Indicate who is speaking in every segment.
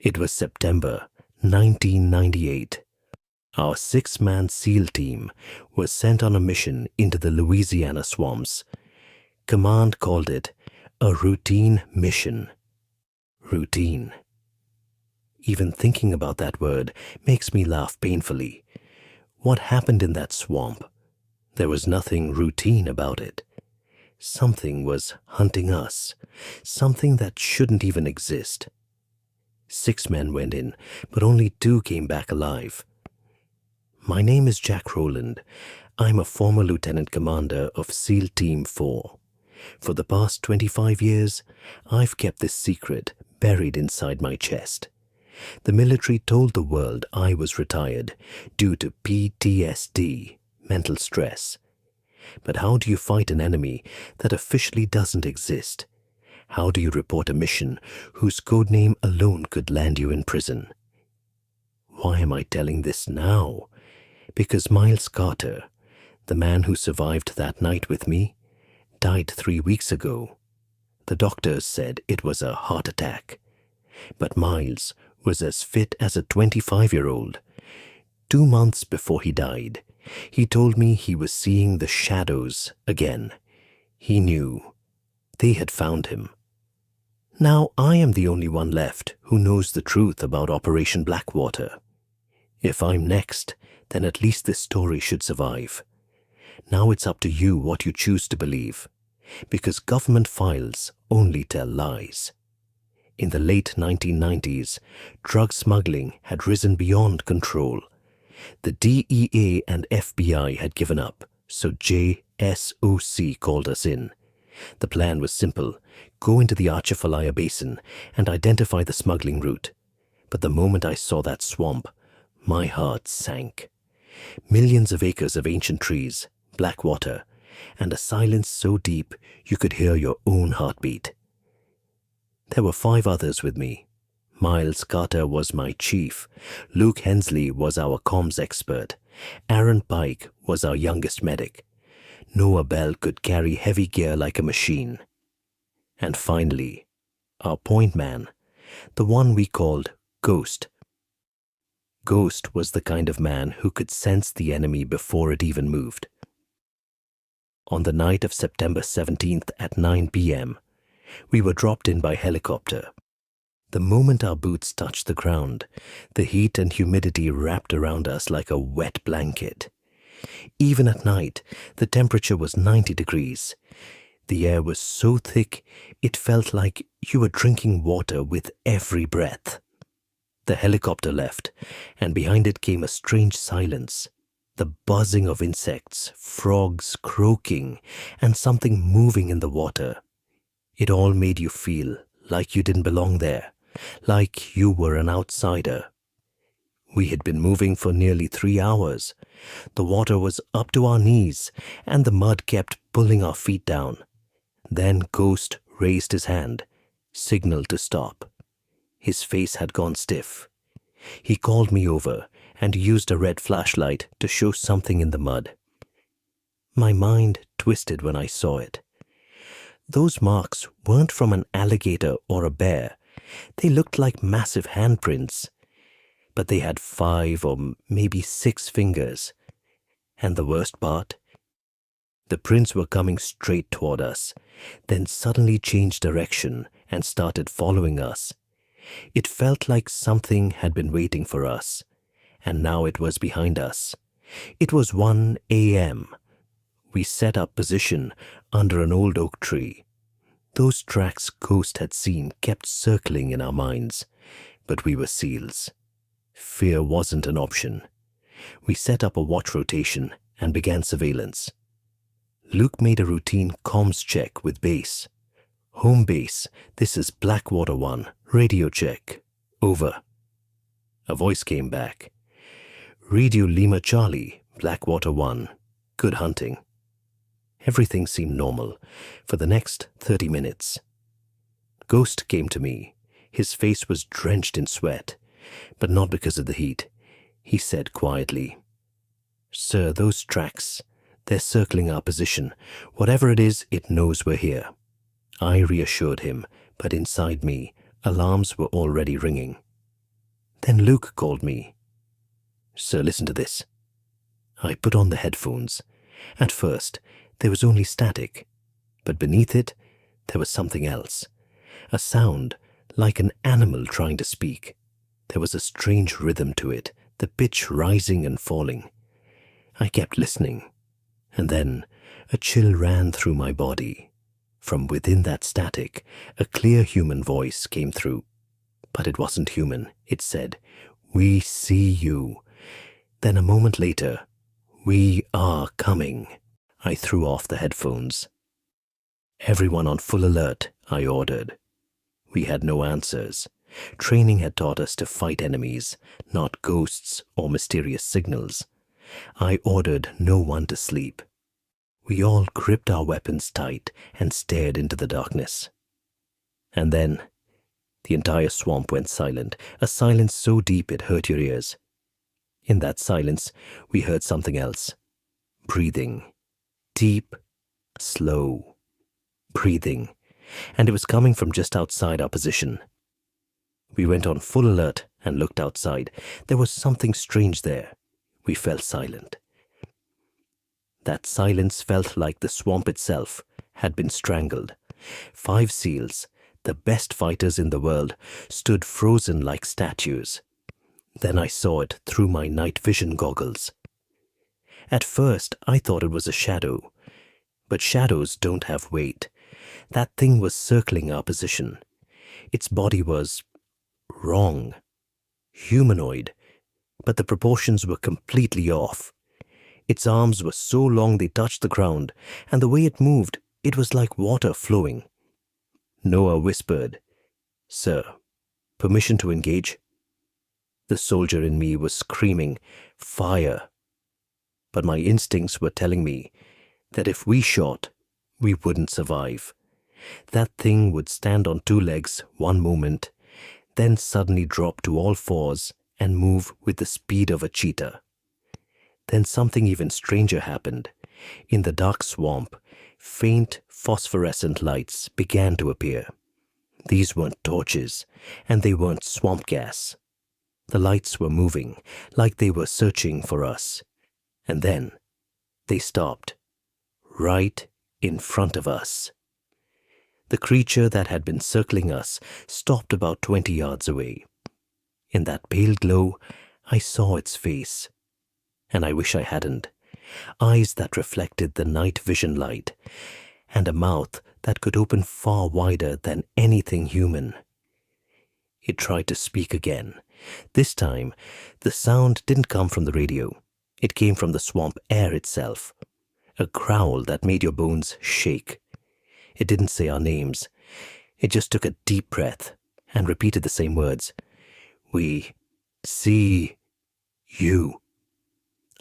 Speaker 1: It was September 1998. Our 6-man SEAL team was sent on a mission into the Louisiana swamps. Command called it a routine mission. Routine. Even thinking about that word makes me laugh painfully. What happened in that swamp? There was nothing routine about it. Something was hunting us, something that shouldn't even exist. 6 men went in, but only 2 came back alive. My name is Jack Rowland. I'm a former Lieutenant Commander of SEAL Team 4. For the past 25 years, I've kept this secret buried inside my chest. The military told the world I was retired due to PTSD, mental stress. But how do you fight an enemy that officially doesn't exist? How do you report a mission whose codename alone could land you in prison? Why am I telling this now? Because Miles Carter, the man who survived that night with me, died 3 weeks ago. The doctors said it was a heart attack. But Miles was as fit as a 25-year-old. 2 months before he died, he told me he was seeing the shadows again. He knew. They had found him. Now I am the only one left who knows the truth about Operation Blackwater. If I'm next, then at least this story should survive. Now it's up to you what you choose to believe, because government files only tell lies. In the late 1990s, drug smuggling had risen beyond control. The DEA and FBI had given up, so JSOC called us in. The plan was simple: go into the Atchafalaya Basin and identify the smuggling route. But the moment I saw that swamp, my heart sank. Millions of acres of ancient trees, black water, and a silence so deep you could hear your own heartbeat. There were 5 others with me. Miles Carter was my chief. Luke Hensley was our comms expert. Aaron Pike was our youngest medic. Noah Bell could carry heavy gear like a machine. And finally, our point man, the one we called Ghost. Ghost was the kind of man who could sense the enemy before it even moved. On the night of September 17th at 9 p.m., we were dropped in by helicopter. The moment our boots touched the ground, the heat and humidity wrapped around us like a wet blanket. Even at night, the temperature was 90 degrees. The air was so thick, it felt like you were drinking water with every breath. The helicopter left, and behind it came a strange silence. The buzzing of insects, frogs croaking, and something moving in the water. It all made you feel like you didn't belong there, like you were an outsider. We had been moving for nearly 3 hours. The water was up to our knees, and the mud kept pulling our feet down. Then Ghost raised his hand, signaled to stop. His face had gone stiff. He called me over and used a red flashlight to show something in the mud. My mind twisted when I saw it. Those marks weren't from an alligator or a bear. They looked like massive handprints. But they had 5 or maybe 6 fingers. And the worst part? The prints were coming straight toward us, then suddenly changed direction and started following us. It felt like something had been waiting for us, and now it was behind us. It was 1 a.m. We set up position under an old oak tree. Those tracks Ghost had seen kept circling in our minds, but we were SEALs. Fear wasn't an option. We set up a watch rotation and began surveillance. Luke made a routine comms check with base. Home base, this is Blackwater 1. Radio check. Over. A voice came back. Radio Lima Charlie, Blackwater 1. Good hunting. Everything seemed normal for the next 30 minutes. Ghost came to me. His face was drenched in sweat, but not because of the heat. He said quietly, "Sir, those tracks, they're circling our position. Whatever it is, it knows we're here." I reassured him, but inside me, alarms were already ringing. Then Luke called me. "Sir, listen to this." I put on the headphones. At first, there was only static, but beneath it, there was something else. A sound like an animal trying to speak. There was a strange rhythm to it, the pitch rising and falling. I kept listening, and then a chill ran through my body. From within that static, a clear human voice came through. But it wasn't human. It said, "We see you." Then a moment later, "We are coming." I threw off the headphones. "Everyone on full alert," I ordered. We had no answers. Training had taught us to fight enemies, not ghosts or mysterious signals. I ordered no one to sleep. We all gripped our weapons tight and stared into the darkness. And then the entire swamp went silent, a silence so deep it hurt your ears. In that silence, we heard something else. Breathing. Deep, slow. Breathing. And it was coming from just outside our position. We went on full alert and looked outside. There was something strange there. We fell silent. That silence felt like the swamp itself had been strangled. 5 seals, the best fighters in the world, stood frozen like statues. Then I saw it through my night vision goggles. At first, I thought it was a shadow. But shadows don't have weight. That thing was circling our position. Its body was wrong. Humanoid. But the proportions were completely off. Its arms were so long they touched the ground, and the way it moved, it was like water flowing. Noah whispered, "Sir, permission to engage?" The soldier in me was screaming, "Fire!" But my instincts were telling me that if we shot, we wouldn't survive. That thing would stand on 2 legs one moment, then suddenly drop to all 4s and move with the speed of a cheetah. Then something even stranger happened. In the dark swamp, faint phosphorescent lights began to appear. These weren't torches, and they weren't swamp gas. The lights were moving, like they were searching for us. And then they stopped, right in front of us. The creature that had been circling us stopped about 20 yards away. In that pale glow, I saw its face. And I wish I hadn't. Eyes that reflected the night vision light, and a mouth that could open far wider than anything human. It tried to speak again. This time, the sound didn't come from the radio. It came from the swamp air itself. A growl that made your bones shake. It didn't say our names. It just took a deep breath and repeated the same words. "We see you."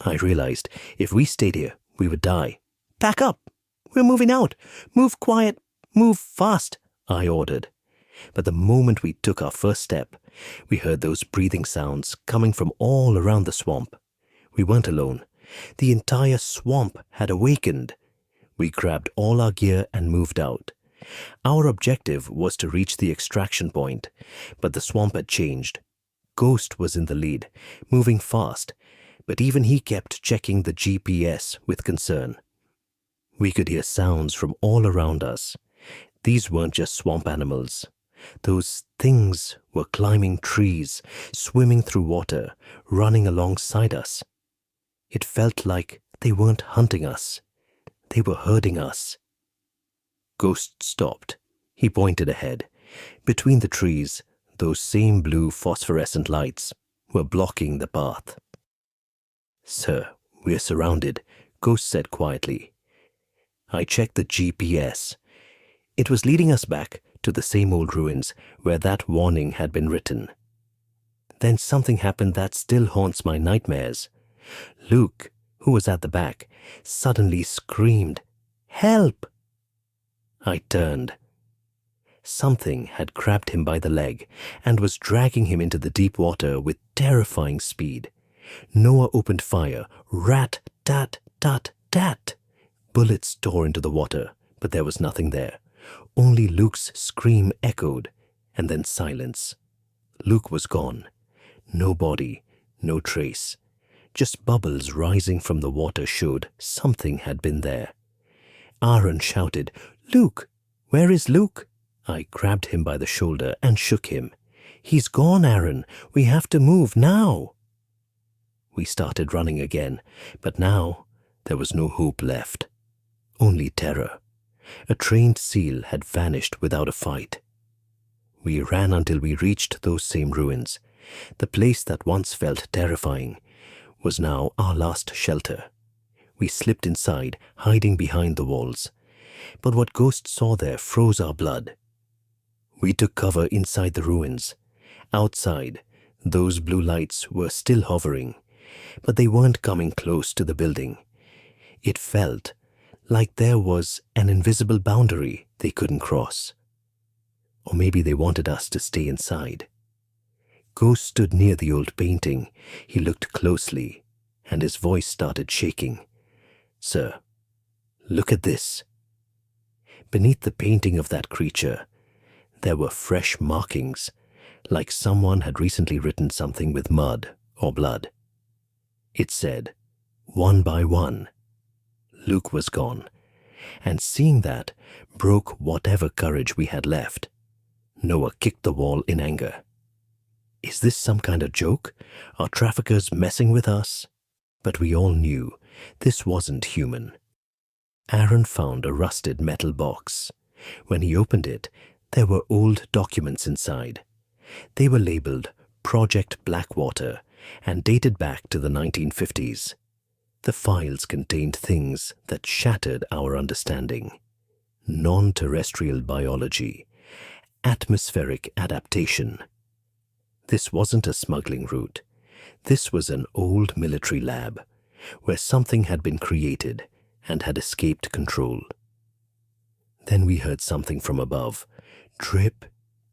Speaker 1: I realized if we stayed here, we would die. "Pack up! We're moving out! Move quiet! Move fast!" I ordered. But the moment we took our first step, we heard those breathing sounds coming from all around the swamp. We weren't alone. The entire swamp had awakened. We grabbed all our gear and moved out. Our objective was to reach the extraction point, but the swamp had changed. Ghost was in the lead, moving fast, but even he kept checking the GPS with concern. We could hear sounds from all around us. These weren't just swamp animals. Those things were climbing trees, swimming through water, running alongside us. It felt like they weren't hunting us. They were herding us. Ghost stopped. He pointed ahead. Between the trees, those same blue phosphorescent lights were blocking the path. "Sir, we're surrounded," Ghost said quietly. I checked the GPS. It was leading us back to the same old ruins where that warning had been written. Then something happened that still haunts my nightmares. Luke, who was at the back, suddenly screamed, "Help!" I turned. Something had grabbed him by the leg and was dragging him into the deep water with terrifying speed. Noah opened fire. Rat, tat, tat, tat. Bullets tore into the water, but there was nothing there. Only Luke's scream echoed, and then silence. Luke was gone. No body, no trace. Just bubbles rising from the water showed something had been there. Aaron shouted, "Luke! Where is Luke?" I grabbed him by the shoulder and shook him. "He's gone, Aaron. We have to move now." We started running again, but now there was no hope left. Only terror. A trained SEAL had vanished without a fight. We ran until we reached those same ruins. The place that once felt terrifying was now our last shelter. We slipped inside, hiding behind the walls. But what Ghost saw there froze our blood. We took cover inside the ruins. Outside, those blue lights were still hovering, but they weren't coming close to the building. It felt like there was an invisible boundary they couldn't cross. Or maybe they wanted us to stay inside. Ghost stood near the old painting. He looked closely, and his voice started shaking. "Sir, look at this." Beneath the painting of that creature, there were fresh markings, like someone had recently written something with mud or blood. It said, "One by one." Luke was gone, and seeing that broke whatever courage we had left. Noah kicked the wall in anger. Is this some kind of joke? Are traffickers messing with us? But we all knew this wasn't human. Aaron found a rusted metal box. When he opened it, there were old documents inside. They were labeled Project Blackwater and dated back to the 1950s. The files contained things that shattered our understanding. Non-terrestrial biology, atmospheric adaptation. This wasn't a smuggling route. This was an old military lab where something had been created and had escaped control. Then we heard something from above. Drip,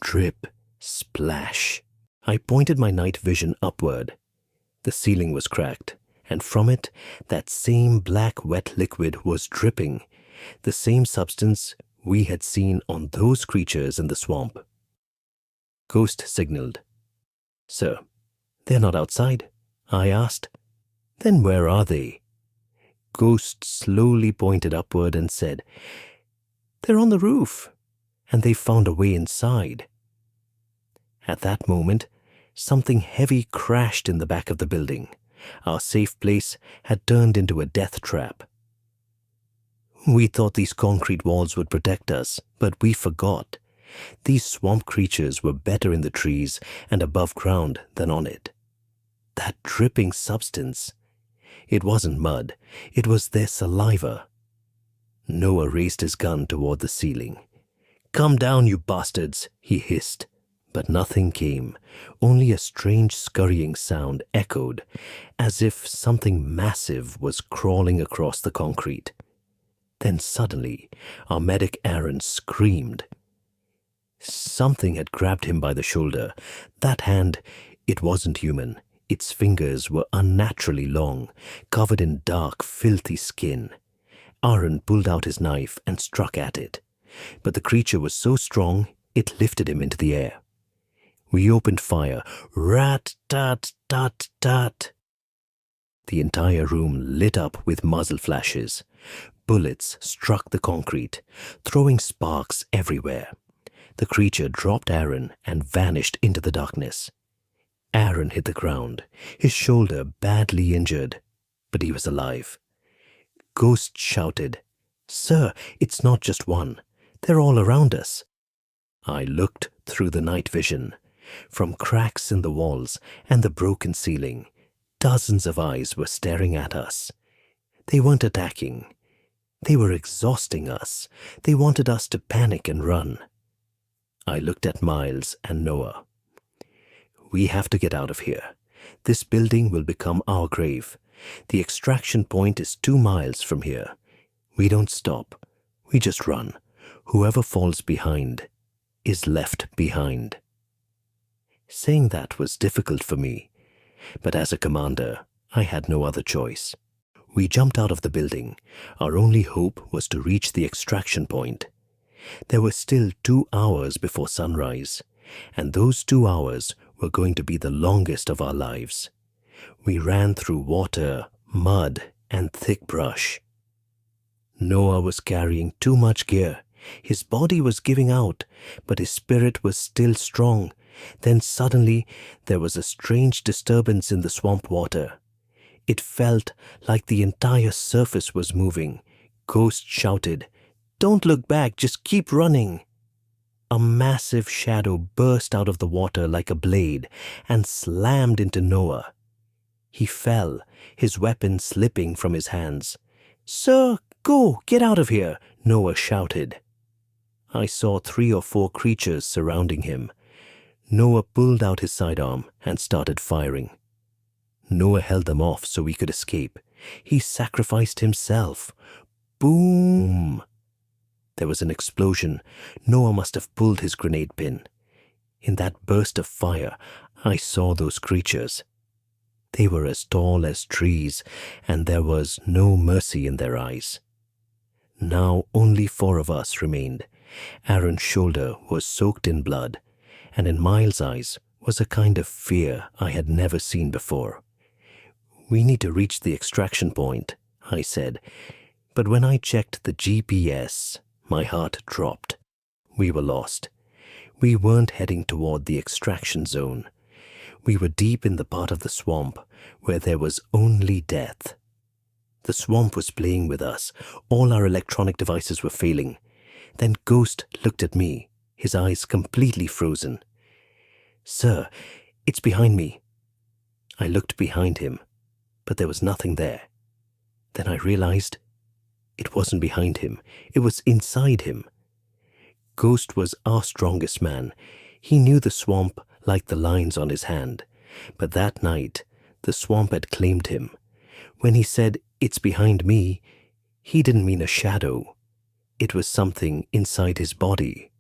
Speaker 1: drip, splash. I pointed my night vision upward. The ceiling was cracked, and from it, that same black wet liquid was dripping, the same substance we had seen on those creatures in the swamp. Ghost signaled. "Sir, they're not outside," I asked. "Then where are they?" Ghost slowly pointed upward and said, "They're on the roof, and they found a way inside." At that moment, something heavy crashed in the back of the building. Our safe place had turned into a death trap. We thought these concrete walls would protect us, but we forgot. These swamp creatures were better in the trees and above ground than on it. That dripping substance. It wasn't mud. It was their saliva. Noah raised his gun toward the ceiling. "Come down, you bastards," he hissed. But nothing came. Only a strange scurrying sound echoed, as if something massive was crawling across the concrete. Then suddenly, our medic Aaron screamed. Something had grabbed him by the shoulder. That hand, it wasn't human. Its fingers were unnaturally long, covered in dark, filthy skin. Aaron pulled out his knife and struck at it. But the creature was so strong, it lifted him into the air. We opened fire. Rat-tat-tat-tat. The entire room lit up with muzzle flashes. Bullets struck the concrete, throwing sparks everywhere. The creature dropped Aaron and vanished into the darkness. Aaron hit the ground, his shoulder badly injured, but he was alive. Ghost shouted, "Sir, it's not just one. They're all around us." I looked through the night vision. From cracks in the walls and the broken ceiling, dozens of eyes were staring at us. They weren't attacking. They were exhausting us. They wanted us to panic and run. I looked at Miles and Noah. "We have to get out of here. This building will become our grave. The extraction point is 2 miles from here. We don't stop. We just run. Whoever falls behind is left behind." Saying that was difficult for me, but as a commander, I had no other choice. We jumped out of the building. Our only hope was to reach the extraction point. There were still 2 hours before sunrise, and those 2 hours were going to be the longest of our lives. We ran through water, mud, and thick brush. Noah was carrying too much gear. His body was giving out, but his spirit was still strong. Then suddenly there was a strange disturbance in the swamp water. It felt like the entire surface was moving. Ghost shouted, "Don't look back, just keep running." A massive shadow burst out of the water like a blade and slammed into Noah. He fell, his weapon slipping from his hands. "Sir, go, get out of here," Noah shouted. I saw 3 or 4 creatures surrounding him. Noah pulled out his sidearm and started firing. Noah held them off so we could escape. He sacrificed himself. Boom! There was an explosion. Noah must have pulled his grenade pin. In that burst of fire, I saw those creatures. They were as tall as trees, and there was no mercy in their eyes. Now only 4 of us remained. Aaron's shoulder was soaked in blood, and in Miles' eyes was a kind of fear I had never seen before. "We need to reach the extraction point," I said, but when I checked the GPS, my heart dropped. We were lost. We weren't heading toward the extraction zone. We were deep in the part of the swamp where there was only death. The swamp was playing with us. All our electronic devices were failing. Then Ghost looked at me, his eyes completely frozen. "Sir, it's behind me." I looked behind him, but there was nothing there. Then I realized it wasn't behind him. It was inside him. Ghost was our strongest man. He knew the swamp like the lines on his hand. But that night, the swamp had claimed him. When he said, "It's behind me," he didn't mean a shadow. It was something inside his body.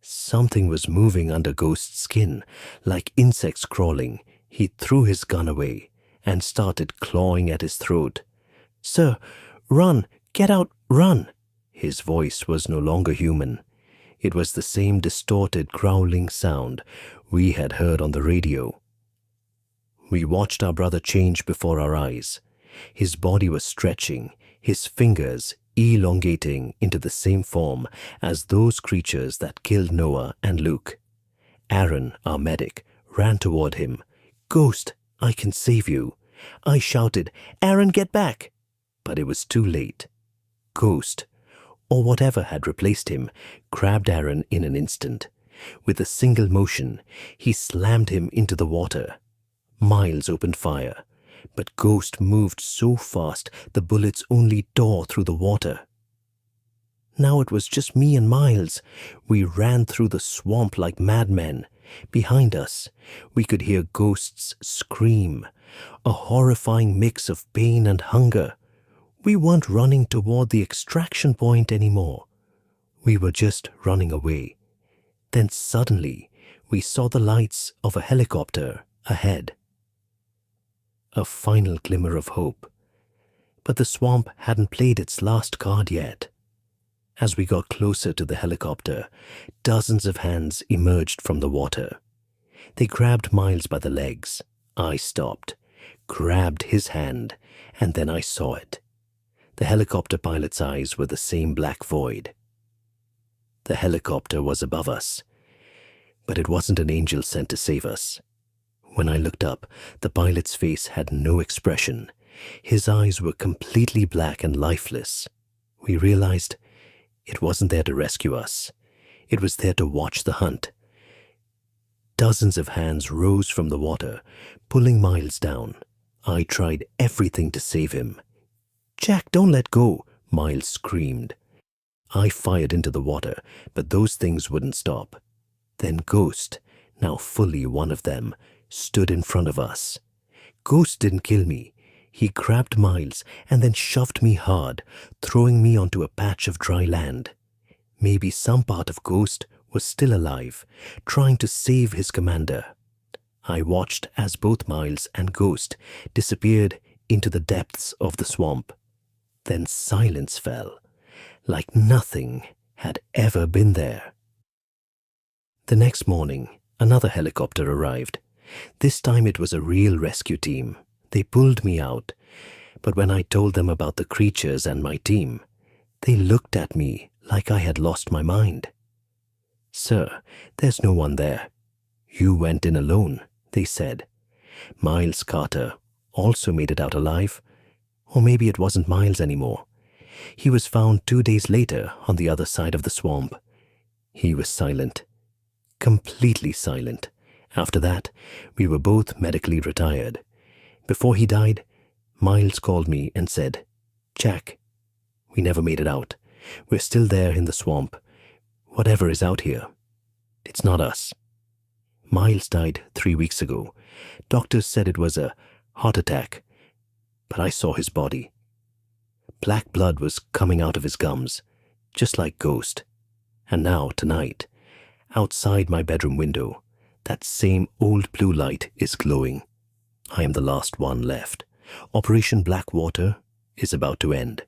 Speaker 1: Something was moving under Ghost's skin, like insects crawling. He threw his gun away and started clawing at his throat. "Sir, run! Get out! Run!" His voice was no longer human. It was the same distorted, growling sound we had heard on the radio. We watched our brother change before our eyes. His body was stretching, his fingers elongating into the same form as those creatures that killed Noah and Luke. Aaron, our medic, ran toward him. "Ghost, I can save you." I shouted, "Aaron, get back!" But it was too late. Ghost, or whatever had replaced him, grabbed Aaron in an instant. With a single motion, he slammed him into the water. Miles opened fire, but Ghost moved so fast the bullets only tore through the water. Now it was just me and Miles. We ran through the swamp like madmen. Behind us, we could hear Ghost's scream, a horrifying mix of pain and hunger. We weren't running toward the extraction point anymore. We were just running away. Then suddenly, we saw the lights of a helicopter ahead. A final glimmer of hope. But the swamp hadn't played its last card yet. As we got closer to the helicopter, dozens of hands emerged from the water. They grabbed Miles by the legs. I stopped, grabbed his hand, and then I saw it. The helicopter pilot's eyes were the same black void. The helicopter was above us, but it wasn't an angel sent to save us. When I looked up, the pilot's face had no expression. His eyes were completely black and lifeless. We realized it wasn't there to rescue us. It was there to watch the hunt. Dozens of hands rose from the water, pulling Miles down. I tried everything to save him. "Jack, don't let go," Miles screamed. I fired into the water, but those things wouldn't stop. Then Ghost, now fully one of them, stood in front of us. Ghost didn't kill me. He grabbed Miles and then shoved me hard, throwing me onto a patch of dry land. Maybe some part of Ghost was still alive, trying to save his commander. I watched as both Miles and Ghost disappeared into the depths of the swamp. Then silence fell, like nothing had ever been there. The next morning, Another helicopter arrived. This time it was a real rescue team. They pulled me out, but when I told them about the creatures and my team, they looked at me like I had lost my mind. "Sir, there's no one there. You went in alone," they said. Miles Carter also made it out alive. Or maybe it wasn't Miles anymore. He was found 2 days later on the other side of the swamp. He was silent. Completely silent. After that, we were both medically retired. Before he died, Miles called me and said, "Jack, we never made it out. We're still there in the swamp. Whatever is out here, it's not us." Miles died 3 weeks ago. Doctors said it was a heart attack, but I saw his body. Black blood was coming out of his gums, just like Ghost. And now, tonight, outside my bedroom window, that same old blue light is glowing. I am the last one left. Operation Blackwater is about to end.